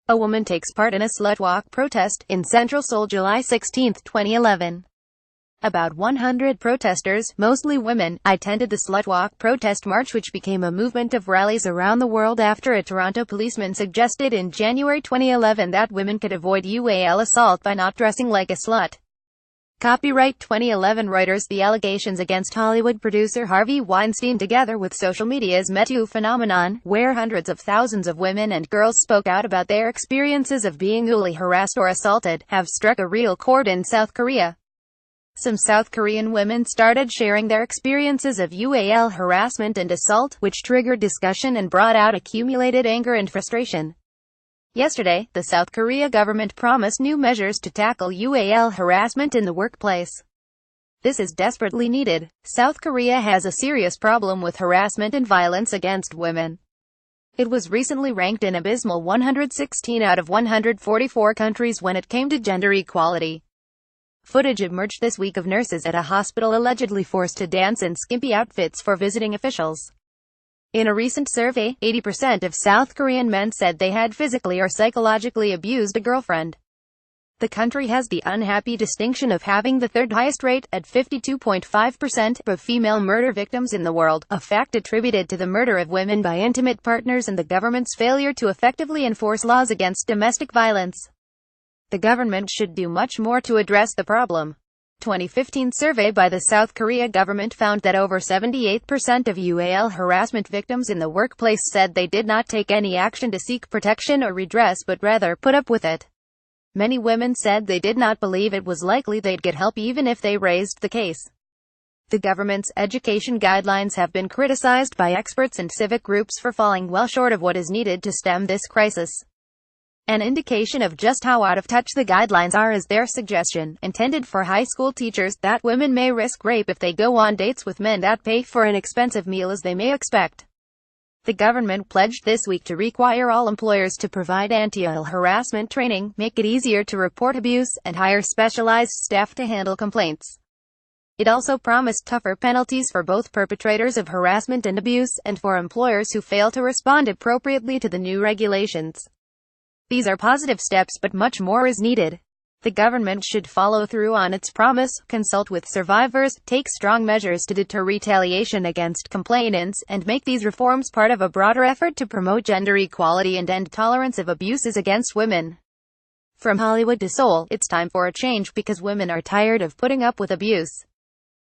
A woman takes part in a slut walk protest in Central Seoul July 16, 2011. About 100 protesters, mostly women, attended the slut walk protest march, which became a movement of rallies around the world after a Toronto policeman suggested in January 2011 that women could avoid UAL assault by not dressing like a slut. Copyright 2011 Reuters. The allegations against Hollywood producer Harvey Weinstein, together with social media's Me Too phenomenon, where hundreds of thousands of women and girls spoke out about their experiences of being ghouly harassed or assaulted, have struck a real chord in South Korea. Some South Korean women started sharing their experiences of UAL harassment and assault, which triggered discussion and brought out accumulated anger and frustration. Yesterday, the South Korea government promised new measures to tackle UAL harassment in the workplace. This is desperately needed. South Korea has a serious problem with harassment and violence against women. It was recently ranked an abysmal 116 out of 144 countries when it came to gender equality. Footage emerged this week of nurses at a hospital allegedly forced to dance in skimpy outfits for visiting officials. In a recent survey, 80% of South Korean men said they had physically or psychologically abused a girlfriend. The country has the unhappy distinction of having the third highest rate, at 52.5%, of female murder victims in the world, a fact attributed to the murder of women by intimate partners and the government's failure to effectively enforce laws against domestic violence. The government should do much more to address the problem. 2015 survey by the South Korea government found that over 78% of UAL harassment victims in the workplace said they did not take any action to seek protection or redress but rather put up with it. Many women said they did not believe it was likely they'd get help even if they raised the case. The government's education guidelines have been criticized by experts and civic groups for falling well short of what is needed to stem this crisis. An indication of just how out of touch the guidelines are is their suggestion, intended for high school teachers, that women may risk rape if they go on dates with men that pay for an expensive meal as they may expect. The government pledged this week to require all employers to provide anti-UAL harassment training, make it easier to report abuse, and hire specialized staff to handle complaints. It also promised tougher penalties for both perpetrators of harassment and abuse, and for employers who fail to respond appropriately to the new regulations. These are positive steps, but much more is needed. The government should follow through on its promise, consult with survivors, take strong measures to deter retaliation against complainants, and make these reforms part of a broader effort to promote gender equality and end tolerance of abuses against women. From Hollywood to Seoul, it's time for a change because women are tired of putting up with abuse.